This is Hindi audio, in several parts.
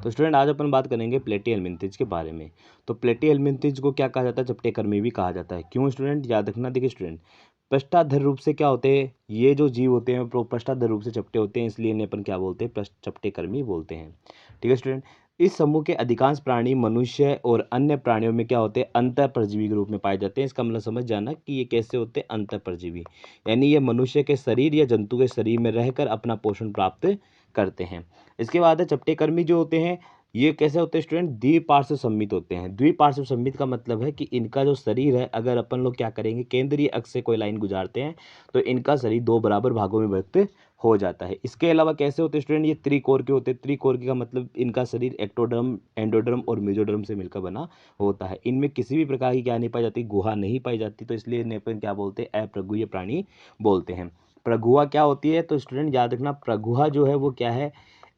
तो स्टूडेंट आज अपन बात करेंगे प्लेटी-हेलमिंथेज के बारे में। तो प्लेटी-हेलमिंथेज को क्या कहा जाता है? चपटेकर्मी भी कहा जाता है। क्यों स्टूडेंट? याद रखना। देखिए स्टूडेंट, पृष्ठाधार रूप से क्या होते हैं, ये जो जीव होते हैं वो पृष्ठाधार रूप से चपटे होते हैं, इसलिए इन्हें अपन क्या बोलते हैं? चपटेकर्मी बोलते हैं। ठीक है स्टूडेंट, इस समूह के अधिकांश प्राणी मनुष्य और अन्य प्राणियों में क्या होते हैं? अंतःपरजीवी के रूप में पाए जाते हैं। इसका मतलब समझ जाना कि ये कैसे होते हैं? अंतःपरजीवी, यानी ये मनुष्य के शरीर या जंतु के शरीर में रहकर अपना पोषण प्राप्त करते हैं। इसके बाद है चपटेकर्मी जो होते हैं, ये कैसे होते हैं स्टूडेंट? द्विपार्श्व सममित होते हैं। द्विपार्श्व सममित का मतलब है कि इनका जो शरीर है, अगर अपन लोग क्या करेंगे, केंद्रीय अक्ष से कोई लाइन गुजारते हैं तो इनका शरीर दो बराबर भागों में विभक्त हो जाता है। इसके अलावा कैसे होते हैं स्टूडेंट? ये त्रिकोर के होते हैं। त्रिकोर का मतलब इनका शरीर एक्टोडर्म, एंडोडर्म और मेसोडर्म से मिलकर बना होता है। इनमें किसी भी प्रकार की क्या नहीं पाई जाती? गुहा नहीं पाई जाती, तो इसलिए इन्हें अपन क्या बोलते हैं? अप्रगुह्य प्राणी बोलते हैं। प्रगुहा क्या होती है? तो स्टूडेंट याद रखना, प्रगुहा जो है वो क्या है?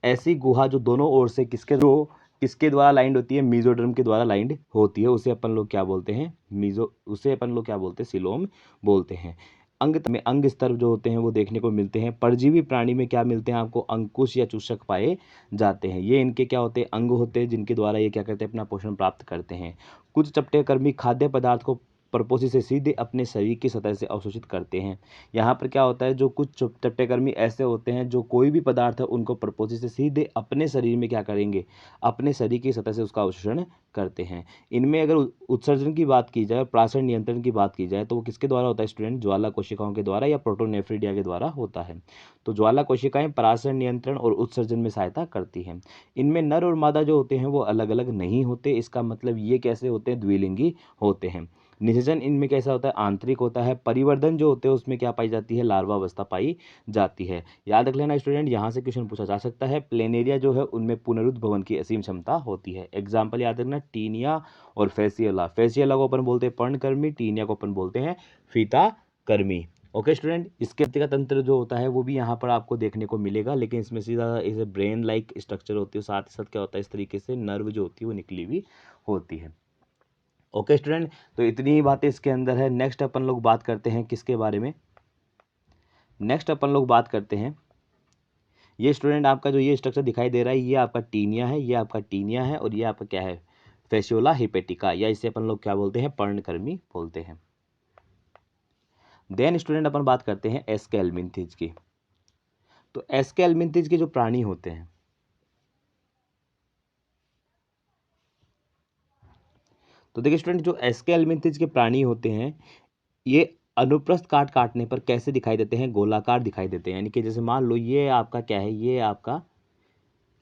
ऐसी गुहा जो दोनों ओर से किसके द्वारा लाइंड होती है? मेसोडर्म के द्वारा लाइंड होती है, उसे अपन लोग क्या बोलते हैं? उसे अपन लोग क्या बोलते हैं? सिलोम बोलते हैं। अंग स्तर जो होते हैं वो देखने को मिलते हैं। परजीवी प्राणी में क्या मिलते हैं आपको? अंकुश या चूषक पाए जाते हैं। ये इनके क्या होते हैं? अंग होते हैं, जिनके द्वारा ये क्या करते हैं? अपना पोषण प्राप्त करते हैं। कुछ चपटेकर्मी खाद्य पदार्थ को परपोषी से सीधे अपने शरीर की सतह से अवशोषित करते हैं। यहाँ पर क्या होता है, जो कुछ चपटेकर्मी ऐसे होते हैं जो कोई भी पदार्थ है उनको परपोषी से सीधे अपने शरीर में क्या करेंगे? अपने शरीर की सतह से उसका अवशोषण करते हैं। इनमें अगर उत्सर्जन की बात की जाए, प्राशन नियंत्रण की बात की जाए, तो वो किसके द्वारा होता है स्टूडेंट? ज्वाला कोशिकाओं के द्वारा या प्रोटोनेफ्रिडिया के द्वारा होता है। तो ज्वाला कोशिकाएं प्राशन नियंत्रण और उत्सर्जन में सहायता करती हैं। इनमें नर और मादा जो होते हैं वो अलग अलग नहीं होते। इसका मतलब ये कैसे होते हैं? द्विलिंगी होते हैं। निषेचन इनमें कैसा होता है? आंतरिक होता है। परिवर्धन जो होते हैं उसमें क्या पाई जाती है? लार्वा अवस्था पाई जाती है। याद रख लेना स्टूडेंट, यहाँ से क्वेश्चन पूछा जा सकता है। प्लेनेरिया जो है उनमें पुनरुद्भवन की असीम क्षमता होती है। एग्जाम्पल याद रखना, टीनिया और फेसियला। फेसियला को अपन बोलते हैं पर्णकर्मी, टीनिया को अपन बोलते हैं फीताकर्मी। ओके स्टूडेंट, इसके का तंत्र जो होता है वो भी यहाँ पर आपको देखने को मिलेगा, लेकिन इसमें सीधा इसे ब्रेन लाइक स्ट्रक्चर होती है, साथ ही साथ क्या होता है? इस तरीके से नर्व जो होती है वो निकली हुई होती है। ओके स्टूडेंट, तो इतनी ही बातें इसके अंदर है। नेक्स्ट अपन लोग बात करते हैं किसके बारे में? नेक्स्ट अपन लोग बात करते हैं, ये स्टूडेंट आपका जो ये स्ट्रक्चर दिखाई दे रहा है, ये आपका टीनिया है, ये आपका टीनिया है, और ये आपका क्या है? फेसियोला हिपेटिका, या इसे अपन लोग क्या बोलते हैं? पर्णकर्मी बोलते हैं। देन स्टूडेंट अपन बात करते हैं एस्केल्मिंथिज की। तो एस्केल्मिंथिज के जो प्राणी होते हैं, तो देखिए स्टूडेंट, जो एस्केल्मिंथिज के प्राणी होते हैं ये अनुप्रस्थ काटने पर कैसे दिखाई देते हैं? गोलाकार दिखाई देते हैं। यानी कि जैसे मान लो ये आपका क्या है? ये आपका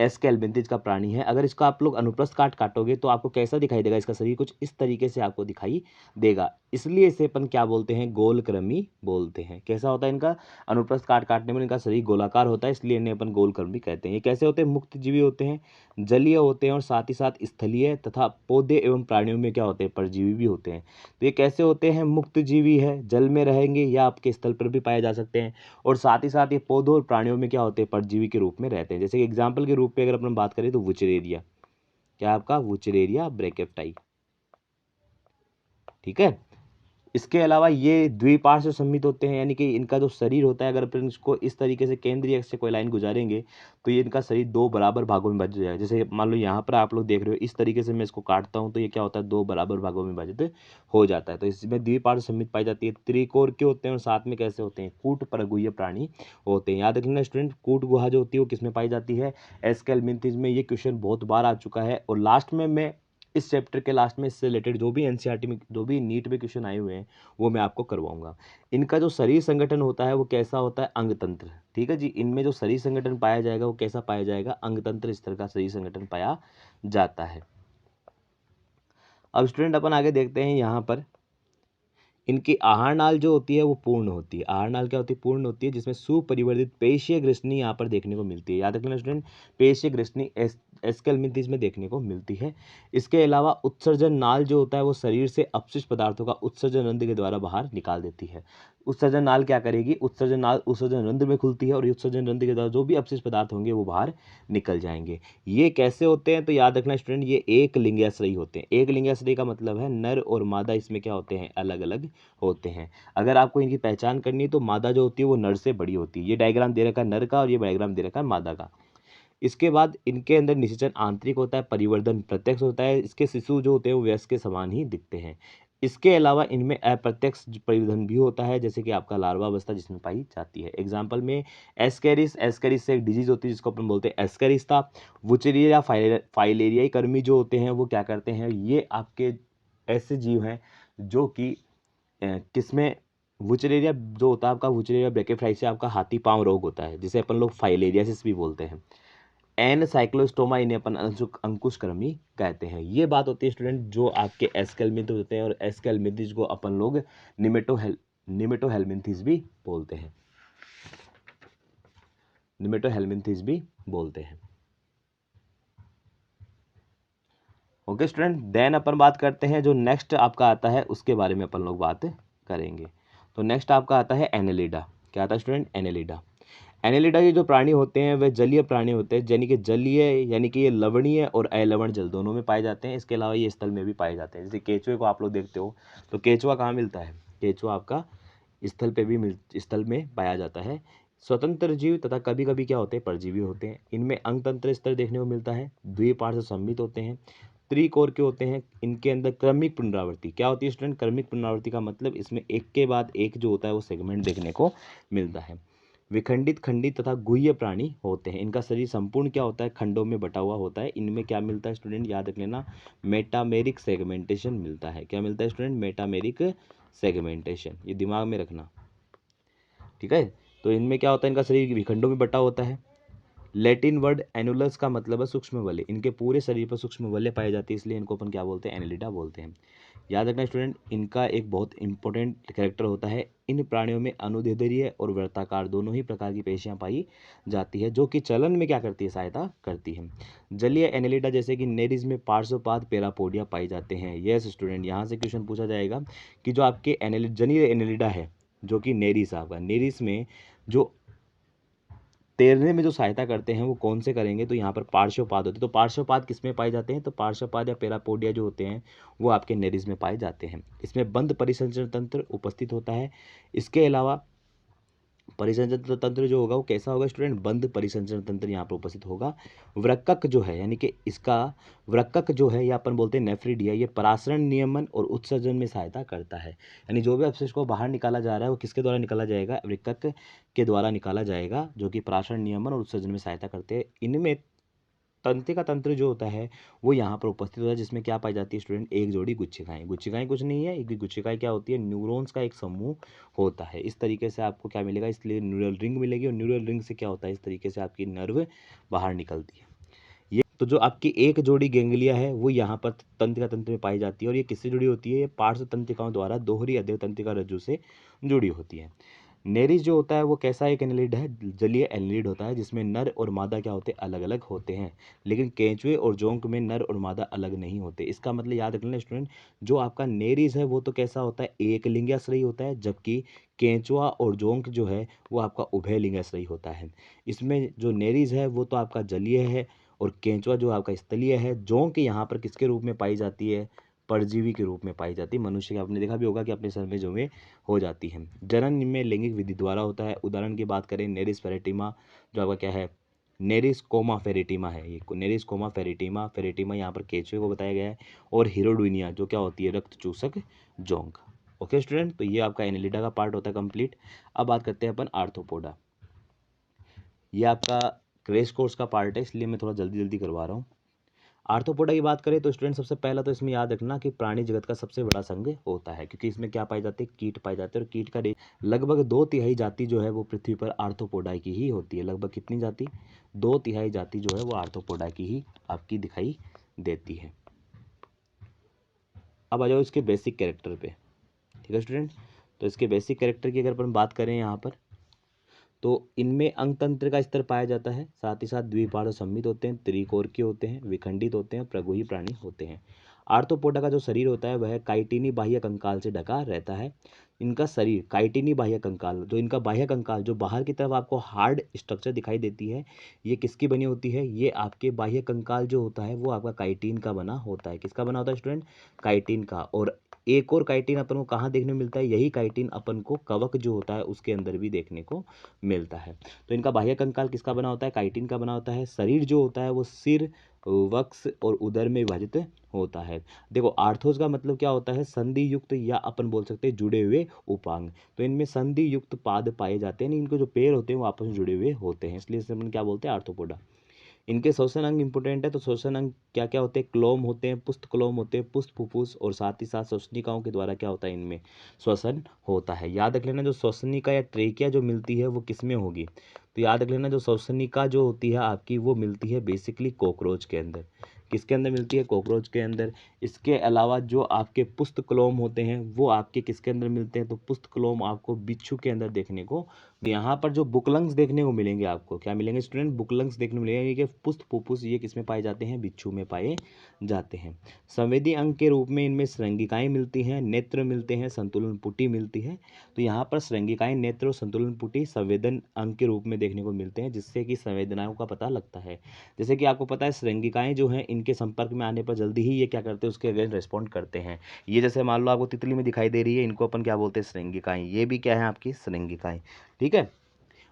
एस्केल्मिंथिज का प्राणी है। अगर इसको आप लोग अनुप्रस्थ काटोगे तो आपको कैसा दिखाई देगा? इसका शरीर कुछ इस तरीके से आपको दिखाई देगा। इसलिए इसे अपन क्या बोलते हैं? गोलक्रमी बोलते हैं। कैसा होता है इनका? अनुप्रस्थ काटने में इनका शरीर गोलाकार होता है, इसलिए इन्हें अपन गोलक्रमी कहते हैं। ये कैसे होते हैं? मुक्त जीवी होते हैं, जलीय होते हैं, और साथ ही साथ स्थलीय तथा पौधे एवं प्राणियों में क्या होते हैं? परजीवी भी होते हैं। तो ये कैसे होते हैं? मुक्त जीवी है, जल में रहेंगे या आपके स्थल पर भी पाए जा सकते हैं, और साथ ही साथ ये पौधों और प्राणियों में क्या होते हैं? परजीवी के रूप में रहते हैं। जैसे एग्जाम्पल के रूप में अगर अपन बात करें तो वुचरेरिया, क्या आपका? वुचरेरिया ब्रैकेप्टाई। ठीक है, इसके अलावा ये द्विपार्श्व सममित होते हैं, यानी कि इनका जो शरीर होता है, अगर अपन इसको इस तरीके से केंद्रीय अक्ष से कोई लाइन गुजारेंगे तो ये इनका शरीर दो बराबर भागों में बंट जाएगा। जैसे मान लो यहाँ पर आप लोग देख रहे हो, इस तरीके से मैं इसको काटता हूँ तो ये क्या होता है? दो बराबर भागों में विभाजित हो जाता है। तो इसमें द्विपार्श्व सममित पाई जाती है। त्रिकोर के होते हैं, और साथ में कैसे होते हैं? कूट परगुह्य प्राणी होते हैं। याद रखना स्टूडेंट, कूट गुहा जो होती है वो किसमें पाई जाती है? एस्केल्मिंथिज में। ये क्वेश्चन बहुत बार आ चुका है, और लास्ट में मैं इस चैप्टर के लास्ट में इससे रिलेटेड जो भी एनसीईआरटी में, जो भी नीट में क्वेश्चन आए हुए हैं वो मैं आपको करवाऊंगा। इनका जो शरीर संगठन होता है वो कैसा होता है? अंगतंत्र। ठीक है जी, इनमें जो शरीर संगठन पाया जाएगा वो कैसा पाया जाएगा? अंगतंत्र स्तर का शरीर संगठन पाया जाता है। अब स्टूडेंट अपन आगे देखते हैं, यहाँ पर इनकी आहार नाल जो होती है वो पूर्ण होती है। आहार नाल क्या होती है? पूर्ण होती है, जिसमें सुपरिवर्तित पेशीय ग्रसनी यहाँ पर देखने को मिलती है। याद रखना स्टूडेंट, पेशीय ग्रसनी एस्केल्मिंथिज में देखने को मिलती है। इसके अलावा उत्सर्जन नाल जो होता है वो शरीर से अपशिष्ट पदार्थों का उत्सर्जन रंध्र के द्वारा बाहर निकाल देती है। उत्सर्जन नाल क्या करेगी? उत्सर्जन नाल उत्सर्जन रंध्र में खुलती है, और उत्सर्जन रंध्र के द्वारा जो भी अपशिष्ट पदार्थ होंगे वो बाहर निकल जाएंगे। ये कैसे होते हैं? तो याद रखना स्टूडेंट, ये एक लिंगाश्रयी होते हैं। एक लिंगाश्रयी का मतलब है नर और मादा इसमें क्या होते हैं? अलग अलग होते हैं। अगर आपको इनकी पहचान करनी है तो मादा जो होती है वो नर से बड़ी होती है। ये डायग्राम दे रखा है नर का, और ये डायग्राम दे रखा है मादा का। इसके बाद इनके अंदर निषेचन आंतरिक होता है, परिवर्धन प्रत्यक्ष होता है। इसके शिशु जो होते हैं वो वयस्क के समान ही दिखते हैं। इसके अलावा इनमें अप्रत्यक्ष परिवर्धन भी होता है, जैसे कि आपका लार्वा अवस्था जिसमें पाई जाती है। एग्जाम्पल में एस्केरिस, एस्केरिस से एक डिजीज होती है जिसको अपन बोलते हैं एस्केरिस्ता। वुचेरिया या फाइलेरियाई कर्मी जो होते हैं वो क्या करते हैं, ये आपके ऐसे जीव हैं जो कि किसमें वुचरेरिया जो होता है आपका, वुचरेरिया ब्रैकेफ्राई से आपका हाथी पांव रोग होता है, जिसे अपन लोग फाइलेरियासिस भी बोलते हैं। एन साइक्लोस्टोमा इन्हें अपन अंकुशक्रमी कहते हैं। ये बात होती है स्टूडेंट जो आपके एस्केलमिंथ होते हैं, और एस्केलमिंथिस को अपन लोग निमेटोहेलमिंथिस भी बोलते हैं, निमेटोहेलमिंथिस भी बोलते हैं। ओके स्टूडेंट, देन अपन बात करते हैं जो नेक्स्ट आपका आता है उसके बारे में अपन लोग बात करेंगे। तो नेक्स्ट आपका आता है एनेलिडा। क्या आता है स्टूडेंट? एनेलिडा। एनेलिडा ये जो प्राणी होते हैं वे जलीय प्राणी होते हैं, यानी कि जलीय यानी कि ये लवणीय और अलवण जल दोनों में पाए जाते हैं। इसके अलावा ये स्थल में भी पाए जाते हैं। जैसे केचुए को आप लोग देखते हो, तो केचुआ कहाँ मिलता है? केचुआ आपका स्थल पे भी स्थल में पाया जाता है। स्वतंत्र जीव तथा कभी कभी क्या होते हैं, परजीवी होते हैं। इनमें अंग तंत्र स्तर देखने को मिलता है, द्विपार्श्व सममित होते हैं, त्रिकोर के होते हैं। इनके अंदर क्रमिक पुनरावृत्ति क्या होती है स्टूडेंट? क्रमिक पुनरावृत्ति का मतलब इसमें एक के बाद एक जो होता है वो सेगमेंट देखने को मिलता है। विखंडित, खंडित तथा गुह्य प्राणी होते हैं। इनका शरीर संपूर्ण क्या होता है? खंडों में बटा हुआ होता है। इनमें क्या मिलता है स्टूडेंट? याद रख लेना, मेटामेरिक सेगमेंटेशन मिलता है। क्या मिलता है स्टूडेंट? मेटामेरिक सेगमेंटेशन, ये दिमाग में रखना, ठीक है। तो इनमें क्या होता है? इनका शरीर विखंडों में बटा होता है। लैटिन वर्ड एनुलस का मतलब है सूक्ष्म वलय। इनके पूरे शरीर पर सूक्ष्म वलय पाई जाती है, इसलिए इनको अपन क्या बोलते हैं? एनेलिडा बोलते हैं। याद रखना स्टूडेंट, इनका एक बहुत इंपॉर्टेंट कैरेक्टर होता है। इन प्राणियों में अनुदैर्ध्य और वृत्ताकार दोनों ही प्रकार की पेशियां पाई जाती है, जो कि चलन में क्या करती है? सहायता करती है। जलीय एनेलिडा जैसे कि नेरिज में पार्श्वपाद पेरापोडिया पाई जाते हैं। यस स्टूडेंट, यहाँ से क्वेश्चन पूछा जाएगा कि जो आपके जलीय एनेलिडा है, जो कि नेरिस आपका, नेरिस में जो तैरने में जो सहायता करते हैं वो कौन से करेंगे? तो यहाँ पर पार्श्वपाद होते हैं। तो पार्श्वपाद किस में पाए जाते हैं? तो पार्श्वपाद या पेरापोडिया जो होते हैं वो आपके नेरिस में पाए जाते हैं। इसमें बंद परिसंचरण तंत्र उपस्थित होता है। इसके अलावा परिसंचरण तंत्र जो होगा वो कैसा होगा स्टूडेंट? बंद परिसंचरण तंत्र यहाँ पर उपस्थित होगा। वृक्कक जो है, यानी कि इसका वृक्कक जो है, या अपन बोलते हैं नेफ्रिडिया, ये परासरण नियमन और उत्सर्जन में सहायता करता है। यानी जो भी अपशिष्ट को बाहर निकाला जा रहा है वो किसके द्वारा निकाला जाएगा? वृक्कक के द्वारा निकाला जाएगा, जो कि परासरण नियमन और उत्सर्जन में सहायता करते हैं। इनमें तंत्रिका तंत्र जो होता है वो यहाँ पर उपस्थित होता है, जिसमें क्या पाई जाती है स्टूडेंट? एक जोड़ी गुच्छिकाएं। गुच्छिकाएं कुछ नहीं है, एक गुच्छिकाएं क्या होती है? न्यूरॉन्स का एक समूह होता है। इस तरीके से आपको क्या मिलेगा? इसलिए न्यूरल रिंग मिलेगी, और न्यूरल रिंग से क्या होता है? इस तरीके से आपकी नर्व बाहर निकलती है। ये तो जो आपकी एक जोड़ी गेंगलिया है वो यहाँ पर तंत्रिका तंत्र में पाई जाती है, और ये किससे जुड़ी होती है? ये पार्श्व तंत्रिकाओं द्वारा दोहरी अध्यय तंत्रिका रज्जु से जुड़ी होती है। नेरिस जो होता है वो कैसा एक एनेलिड है? जलीय एनेलिड होता है, जिसमें नर और मादा क्या होते हैं? अलग अलग होते हैं। लेकिन केंचुए और जोंक में नर और मादा अलग नहीं होते। इसका मतलब याद रख लेना स्टूडेंट, जो आपका नेरिस है वो तो कैसा होता है? एक लिंगाश्रयी होता है, जबकि केंचुआ और जोंक जो है वो आपका उभय लिंगाश्रयी होता है। इसमें जो नेरिस है वो तो आपका जलीय है, और केंचुआ जो आपका स्थलीय है। जोंक यहाँ पर किसके रूप में पाई जाती है? परजीवी के रूप में पाई जाती है। मनुष्य के आपने देखा भी होगा कि अपने सर में जो में हो जाती है। जनन में लैंगिक विधि द्वारा होता है। उदाहरण की बात करें, नेरिस फेरेटिमा जो आपका क्या है? नेरिस कोमा फेरेटिमा है। ये नेरिस कोमा फेरेटिमा, फेरेटिमा यहाँ पर केचुए को बताया गया है। और हीरोडुनिया जो क्या होती है? रक्त चूसक जोंक। ओके स्टूडेंट, तो ये आपका एनेलिडा का पार्ट होता है कंप्लीट। अब बात करते हैं अपन आर्थ्रोपोडा। ये आपका क्रेश कोर्स का पार्ट है, इसलिए मैं थोड़ा जल्दी जल्दी करवा रहा हूँ। आर्थ्रोपोडा की बात करें तो स्टूडेंट सबसे पहला तो इसमें याद रखना कि प्राणी जगत का सबसे बड़ा संघ होता है, क्योंकि इसमें क्या पाए जाते हैं? कीट पाए जाते हैं। और कीट का लगभग 2/3 जाति जो है वो पृथ्वी पर आर्थ्रोपोडा की ही होती है। लगभग कितनी जाति? 2/3 जाति जो है वो आर्थ्रोपोडा की ही आपकी दिखाई देती है। अब आ जाओ इसके बेसिक कैरेक्टर पे, ठीक है स्टूडेंट। तो इसके बेसिक कैरेक्टर की अगर अपन बात करें यहाँ पर, तो इनमें अंग तंत्र का स्तर पाया जाता है, साथ ही साथ द्विपार्श्व सममित होते हैं, त्रिकोरकीय होते हैं, विखंडित होते हैं, प्रगुही प्राणी होते हैं। आर्थ्रोपोडा का जो शरीर होता है वह काइटिनी बाह्य कंकाल से ढका रहता है। इनका शरीर काइटिनी बाह्य कंकाल, जो इनका बाह्य कंकाल जो बाहर की तरफ आपको हार्ड स्ट्रक्चर दिखाई देती है, ये किसकी बनी होती है? ये आपके बाह्य कंकाल जो होता है वो आपका काइटिन का बना होता है। किसका बना होता है स्टूडेंट? काइटिन का। और एक और काइटिन अपन को कहाँ देखने को मिलता है, यही काइटिन अपन को कवक जो होता है उसके अंदर भी देखने को मिलता है। तो इनका बाह्य कंकाल किसका बना होता है, काइटिन का बना होता है। शरीर जो होता है वो सिर, वक्ष और उदर में विभाजित होता है। देखो आर्थोस का मतलब क्या होता है, संधि युक्त या अपन बोल सकते हैं जुड़े हुए उपांग। तो इनमें संधि युक्त पाद पाए जाते हैं, इनको जो पैर होते हैं वो आपस में जुड़े हुए होते हैं, इसलिए इसे अपन क्या बोलते हैं, आर्थ्रोपोडा। इनके श्वसन अंग इंपोर्टेंट है, तो श्वसन अंग क्या क्या होते हैं, क्लोम होते हैं, पुष्ट क्लोम होते हैं, पुष्ट फुफ्फुस, और साथ ही साथ श्वसनिकाओं के द्वारा क्या होता है, इनमें श्वसन होता है। याद रख लेना जो श्वसनिका या ट्रेकिया जो मिलती है वो किस में होगी, तो याद रख लेना जो श्वसनिका जो होती है आपकी वो मिलती है बेसिकली कॉकरोच के अंदर। किसके अंदर मिलती है, कॉकरोच के अंदर। इसके अलावा जो आपके पुष्ट क्लोम होते हैं वो आपके किसके अंदर मिलते हैं, तो पुष्ट क्लोम आपको बिच्छू के अंदर देखने को। यहाँ पर जो बुकलंग्स देखने को मिलेंगे, आपको क्या मिलेंगे स्टूडेंट, बुकलंग्स देखने को मिलेंगे, कि पुष्ट फुफ्फुस ये किस में पाए जाते हैं, बिच्छू में पाए जाते हैं। संवेदी अंग के रूप में इनमें श्रृंगिकाएं मिलती हैं, नेत्र मिलते हैं, संतुलन पुटी मिलती है। तो यहाँ पर श्रृंगिकाएं, नेत्र और संतुलन पुटी संवेदन अंग के रूप में देखने को मिलते हैं, जिससे कि संवेदनाओं का पता लगता है। जैसे कि आपको पता है श्रृंगिकाएं जो हैं इनके संपर्क में आने पर जल्दी ही ये क्या करते हैं, उसके अगेंस्ट रेस्पॉन्ड करते हैं। ये जैसे मान लो आपको तितली में दिखाई दे रही है, इनको अपन क्या बोलते हैं, श्रृंगिकाएं। ये भी क्या है, आपकी श्रृंगिकाएं, ठीक है।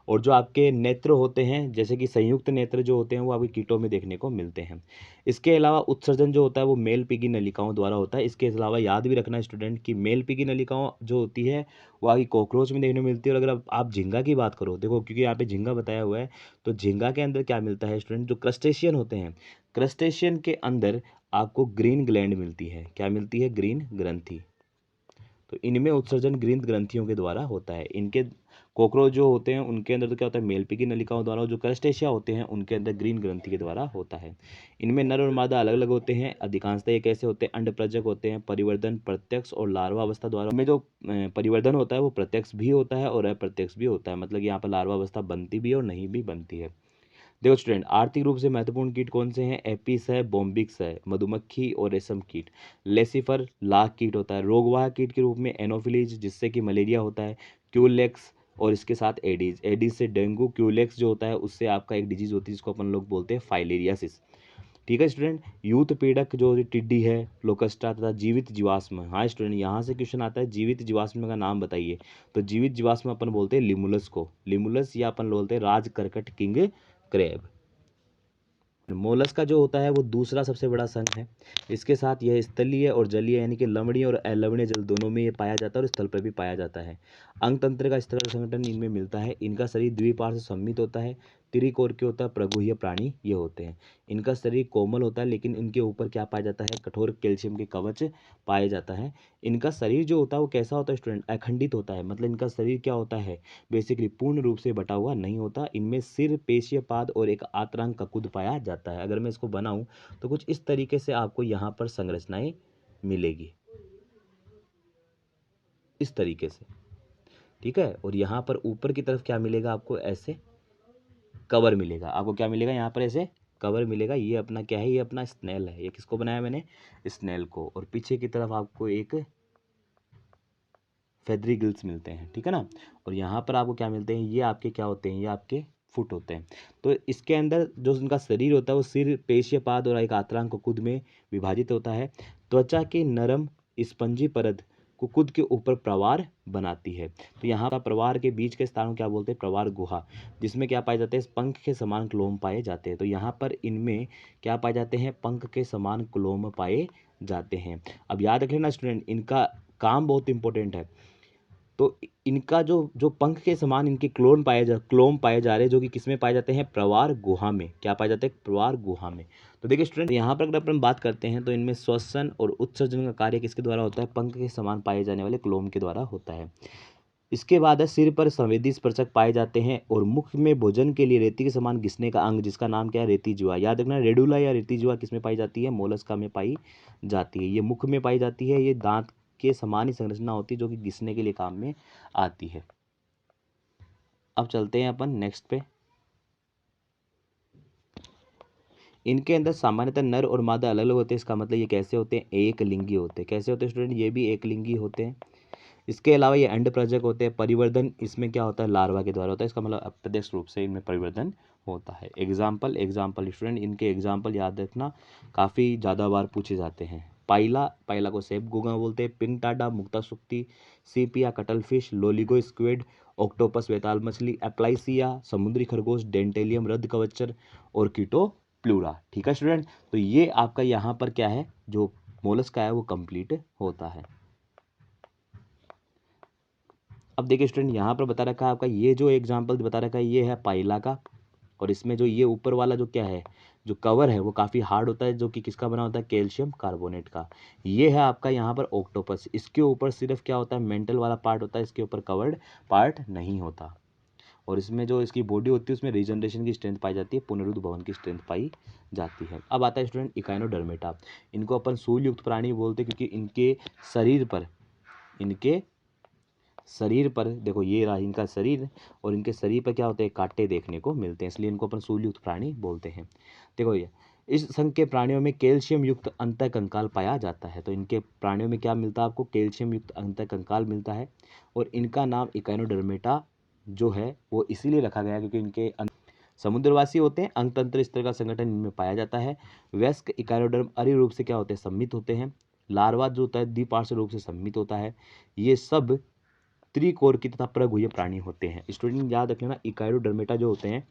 और जो आपके नेत्र होते हैं, जैसे कि संयुक्त नेत्र जो होते हैं वो आपके कीटों में देखने को मिलते हैं। इसके अलावा उत्सर्जन जो होता है वो मेल पिगी नलिकाओं द्वारा होता है। इसके अलावा याद भी रखना स्टूडेंट कि मेल पिगी नलिकाओं जो होती है वो आपकी कॉकरोच में देखने को मिलती है। और अगर आप झींगा की बात करो, देखो क्योंकि यहाँ पे झींगा बताया हुआ है, तो झींगा के अंदर क्या मिलता है स्टूडेंट, जो क्रस्टेशियन होते हैं, क्रस्टेशियन के अंदर आपको ग्रीन ग्लैंड मिलती है। क्या मिलती है, ग्रीन ग्रंथि। तो इनमें उत्सर्जन ग्रीन ग्रंथियों के द्वारा होता है। इनके कॉकरोच जो होते हैं उनके अंदर तो क्या होता है, मेलपिगी नलिकाओं द्वारा। जो क्रस्टेशिया होते हैं उनके अंदर ग्रीन ग्रंथि के द्वारा होता है। इनमें नर और मादा अलग अलग होते हैं। अधिकांशतः ये कैसे होते हैं, अंडप्रजक होते हैं। परिवर्धन प्रत्यक्ष और लार्वा अवस्था द्वारा। में जो परिवर्धन होता है वो प्रत्यक्ष भी होता है और अप्रत्यक्ष भी होता है। मतलब यहाँ पर लार्वा अवस्था बनती भी है और नहीं भी बनती है। देखो स्टूडेंट, आर्थिक रूप से महत्वपूर्ण कीट कौन से हैं, एपिस है, बोम्बिक्स है, मधुमक्खी और रेशम कीट। लेसिफर लाख कीट होता है। रोगवाहक कीट के रूप में एनोफिलीज जिससे कि मलेरिया होता है, क्यूलेक्स और इसके साथ एडीज। एडीज से डेंगू, क्यूलेक्स जो होता है उससे आपका एक डिजीज होती है जिसको अपन लोग बोलते हैं फाइलेरियासिस। ठीक है स्टूडेंट। यूथ पीड़क जो टिड्डी है, लोकस्टा, तथा जीवित जीवाश्म। हाँ स्टूडेंट, यहाँ से क्वेश्चन आता है जीवित जीवाश्म का नाम बताइए। तो जीवित जीवाश्म अपन बोलते हैं लिमुलस को, लिमुलस, या अपन बोलते हैं राज करकट किंग क्रैब। मोलस्का जो होता है वो दूसरा सबसे बड़ा संघ है। इसके साथ यह स्थलीय और जलीय यानी कि लवणीय और अलवणीय जल दोनों में ये पाया जाता है और स्थल पर भी पाया जाता है। अंग तंत्र का स्थल संगठन इनमें मिलता है। इनका शरीर द्विपार्श्व सममित होता है। त्रिकोर के होता है, प्रगुह्य प्राणी ये होते हैं। इनका शरीर कोमल होता है, लेकिन इनके ऊपर क्या पाया जाता है, कठोर कैल्शियम के कवच पाए जाता है। इनका शरीर जो होता है वो कैसा होता है स्टूडेंट, अखंडित होता है। मतलब इनका शरीर क्या होता है, बेसिकली पूर्ण रूप से बटा हुआ नहीं होता। इनमें सिर, पेशीय पाद और एक आंतरांग ककुद पाया जाता है। अगर मैं इसको बनाऊं तो कुछ इस तरीके से आपको यहाँ पर संरचनाएं मिलेगी, इस तरीके से, ठीक है। और यहाँ पर ऊपर की तरफ क्या मिलेगा आपको, ऐसे कवर मिलेगा। आपको क्या मिलेगा यहाँ पर, ऐसे कवर मिलेगा। ये अपना क्या है, ये अपना स्नेल है। ये किसको बनाया मैंने, स्नेल को। और पीछे की तरफ आपको एक फेदरी गिल्स मिलते हैं, ठीक है ना। और यहाँ पर आपको क्या मिलते हैं, ये आपके क्या होते हैं, ये आपके फुट होते हैं। तो इसके अंदर जो उनका शरीर होता है वो सिर, पेशीयपाद और एक आंतरांग कुकुद में विभाजित होता है। त्वचा की नरम स्पंजी परत कुकुद के ऊपर प्रवार बनाती है। तो यहाँ का प्रवार के बीच के स्थान को क्या बोलते हैं, प्रवार गुहा, जिसमें क्या पाए जाते हैं, पंख के समान क्लोम पाए जाते हैं। तो यहाँ पर इनमें क्या पाए जाते हैं, पंख के समान क्लोम पाए जाते हैं। अब याद रख लेना स्टूडेंट, इनका काम बहुत इंपॉर्टेंट है। तो इनका जो जो पंख के समान इनके क्लोम पाए जा रहे हैं, जो कि किसमें पाए जाते हैं, प्रवार गुहा में। क्या पाए जाते हैं, प्रवार गुहा में। तो देखिए स्टूडेंट, यहाँ पर अगर अपन बात करते हैं तो इनमें श्वसन और उत्सर्जन का कार्य किसके द्वारा होता है, पंख के समान पाए जाने वाले क्लोम के द्वारा होता है। इसके बाद है सिर पर संवेदी स्पर्शक पाए जाते हैं और मुख में भोजन के लिए रेती के समान घिसने का अंग, जिसका नाम क्या है, रेती जुआ। याद रखना, रेडुला या रेती जुआ किसमें पाई जाती है, मोलस्का में पाई जाती है। ये मुख में पाई जाती है। ये दांत के समान ही संरचना होती है जो कि घिसने के लिए काम में आती है। अब चलते हैं अपन नेक्स्ट पे। इनके अंदर सामान्यतः नर और मादा अलग अलग होते हैं। इसका मतलब ये कैसे होते हैं, एक लिंगी होते हैं। कैसे होते हैं स्टूडेंट, ये भी एक लिंगी होते हैं। इसके अलावा ये अंड प्रजक होते हैं। परिवर्धन इसमें क्या होता है, लार्वा के द्वारा होता है। इसका मतलब अप्रत्यक्ष रूप से इनमें परिवर्धन होता है। एग्जाम्पल स्टूडेंट, इनके एग्जाम्पल याद रखना, काफ़ी ज़्यादा बार पूछे जाते हैं। पाइला को सेप घोंघा बोलते हैं, पिंक टाडा, मुक्ता सुक्ति, sepia cuttlefish, Loligo squid, octopus वेताल मछली, एप्लाइसिया समुद्री खरगोश, डेंटेलियम रद्द कवचर और कीटो प्लूरा। ठीक है स्टूडेंट, तो ये आपका यहाँ पर क्या है, जो मोलस्क का है वो कंप्लीट होता है। अब देखिए स्टूडेंट, यहाँ पर बता रखा है आपका, ये जो एग्जाम्पल बता रखा है ये है पाइला का, और इसमें जो ये ऊपर वाला जो क्या है, जो कवर है वो काफ़ी हार्ड होता है, जो कि किसका बना होता है, कैल्शियम कार्बोनेट का। ये है आपका यहाँ पर ऑक्टोपस, इसके ऊपर सिर्फ क्या होता है, मेंटल वाला पार्ट होता है, इसके ऊपर कवर्ड पार्ट नहीं होता। और इसमें जो इसकी बॉडी होती है उसमें रीजनरेशन की स्ट्रेंथ पाई जाती है, पुनरुद्ध भवन की स्ट्रेंथ पाई जाती है। अब आता है स्टूडेंट इकाइनोडर्मेटा। इनको अपन सूल युक्त प्राणी बोलते हैं, क्योंकि इनके शरीर पर देखो, ये रहा इनका शरीर, और इनके शरीर पर क्या होते हैं, कांटे देखने को मिलते हैं, इसलिए इनको अपन सूल युक्त प्राणी बोलते हैं। देखो ये इस संघ के प्राणियों में कैल्शियम युक्त अंतःकंकाल पाया जाता है। तो इनके प्राणियों में क्या मिलता है आपको, कैल्शियम युक्त अंतःकंकाल मिलता है, और इनका नाम इकाइनोडर्मेटा जो है वो इसीलिए रखा गया क्योंकि इनके समुद्रवासी होते हैं, अंगतंत्र स्तर का संगठन इनमें पाया जाता है। वयस्क इकाइनोडर्म अरीय रूप से क्या होते हैं, सम्मित होते हैं। लार्वा जो होता है द्विपार्श्व रूप से सम्मित होता है। ये सब त्रिकोर की तथा प्रगुह्य प्राणी होते हैं। स्टूडेंट याद रखना, इकाइनोडर्मेटा जो होते हैं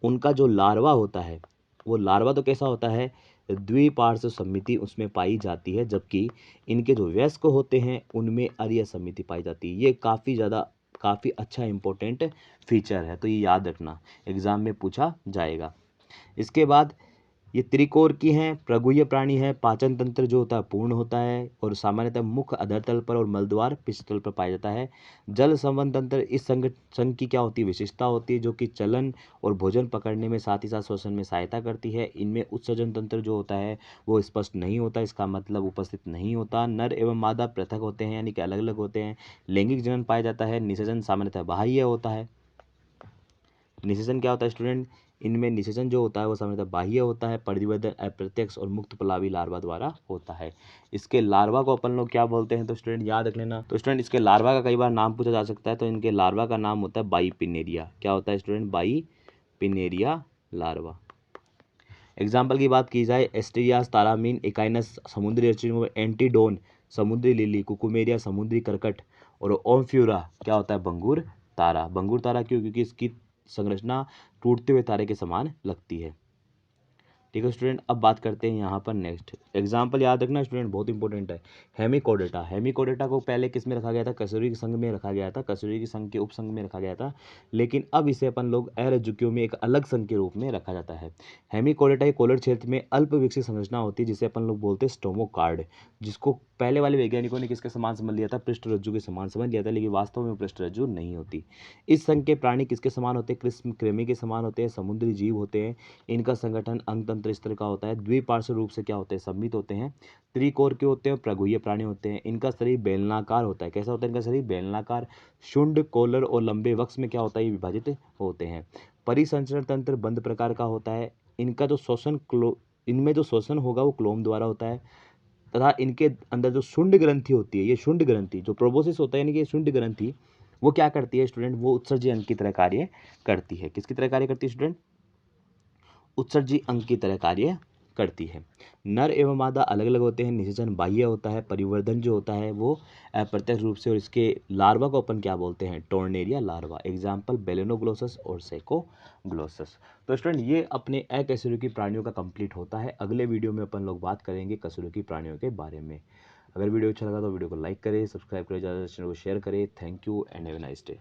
उनका जो लार्वा होता है, वो लार्वा तो कैसा होता है, द्विपार्श्व सम्मिति उसमें पाई जाती है, जबकि इनके जो वयस्क होते हैं उनमें अरीय सम्मिति पाई जाती है। ये काफ़ी अच्छा इंपॉर्टेंट फीचर है, तो ये याद रखना, एग्जाम में पूछा जाएगा। इसके बाद ये त्रिकोर की हैं, प्रगुह्य प्राणी है, पाचन तंत्र जो होता है पूर्ण होता है, और सामान्यतः मुख अधरतल पर और मलद्वार पिछतल पर पाया जाता है। जल संवहन तंत्र इस संघ की क्या होती है, विशेषता होती है, जो कि चलन और भोजन पकड़ने में साथ ही साथ श्वसन में सहायता करती है। इनमें उत्सर्जन तंत्र जो होता है वो स्पष्ट नहीं होता, इसका मतलब उपस्थित नहीं होता। नर एवं मादा पृथक होते हैं, यानी कि अलग अलग होते हैं। लैंगिक जनन पाया जाता है। निषेचन सामान्यतः बाह्य होता है। निषेचन क्या होता है स्टूडेंट, इनमें निषेचन जो होता है वो सामान्यतः बाह्य होता है। परिवर्धन अप्रत्यक्ष और मुक्त पलावी लार्वा द्वारा होता है। इसके लार्वा को अपन लोग क्या बोलते हैं, तो स्टूडेंट याद रख लेना। तो स्टूडेंट इसके लार्वा का कई बार नाम पूछा जा सकता है, तो इनके लार्वा का नाम होता है बाइपिनेरिया। क्या होता है स्टूडेंट, बाइपिनेरिया लार्वा। एग्जाम्पल की बात की जाए, एस्टेरियास तारामीन, इकाइनस समुद्री अर्चिन, एंटीडोन समुद्री लिली, कुकुमेरिया समुद्री करकट, और ओम्फ्यूरा क्या होता है, बंगूर तारा। बंगूर तारा क्यों, क्योंकि इसकी संरचना टूटते हुए तारे के समान लगती है। ठीक है स्टूडेंट, अब बात करते हैं यहाँ पर नेक्स्ट एग्जाम्पल। याद रखना स्टूडेंट, बहुत इंपॉर्टेंट है। हेमिकोडेटा। हेमिकोडेटा को पहले किस में रखा गया था, कसूरी के संघ में रखा गया था, कसूरी के संघ के उपसंघ में रखा गया था, लेकिन अब इसे अपन लोग एरेजुक्यो में एक अलग संघ के रूप में रखा जाता है। हेमिकोडेटा कोलर क्षेत्र में अल्प विकसित संरचना होती है, जिसे अपन लोग बोलते हैं स्टोमोकार्ड, जिसको पहले वाले वैज्ञानिकों ने किसके समान समझ लिया था, पृष्ठरज्जु के समान समझ लिया था, लेकिन वास्तव में पृष्ठरज्जु नहीं होती। इस संघ के प्राणी किसके समान होते हैं, कृमि के समान होते हैं, समुद्री जीव होते हैं। इनका संगठन अंगतंत्र स्तर का होता है। द्विपार्श्व रूप से क्या होते हैं, सम्मित होते हैं। त्रिकोर के होते हैं, प्रगुह्य प्राणी होते हैं। इनका शरीर बेलनाकार होता है। कैसा होता है इनका शरीर, बेलनाकार। शुंड, कोलर और लंबे वक्ष में क्या होता है, ये विभाजित होते हैं। परिसंचरण तंत्र बंद प्रकार का होता है। इनका जो शोषण इनमें जो शोषण होगा वो क्लोम द्वारा होता है, तथा इनके अंदर जो शुंड ग्रंथि होती है, ये शुंड ग्रंथि जो प्रोबोसिस होता है, यानी कि शुंड ग्रंथि वो क्या करती है स्टूडेंट, वो उत्सर्जी अंग की तरह कार्य करती है। किसकी तरह कार्य करती है स्टूडेंट, उत्सर्जी अंग की तरह कार्य करती है। नर एवं मादा अलग अलग होते हैं। निषेचन बाह्य होता है। परिवर्धन जो होता है वो अप्रत्यक्ष रूप से, और इसके लार्वा को अपन क्या बोलते हैं, टोर्नेरिया लार्वा। एग्जाम्पल बेलेनोग्लोसस और सेकोग्लोसस। तो स्टूडेंट ये अपने अकशेरुकी प्राणियों का कंप्लीट होता है। अगले वीडियो में अपन लोग बात करेंगे कशेरुकी प्राणियों के बारे में। अगर वीडियो अच्छा लगा तो वीडियो को लाइक करें, सब्सक्राइब करें, ज़्यादा चैनल को शेयर करें। Thank you and have a nice day.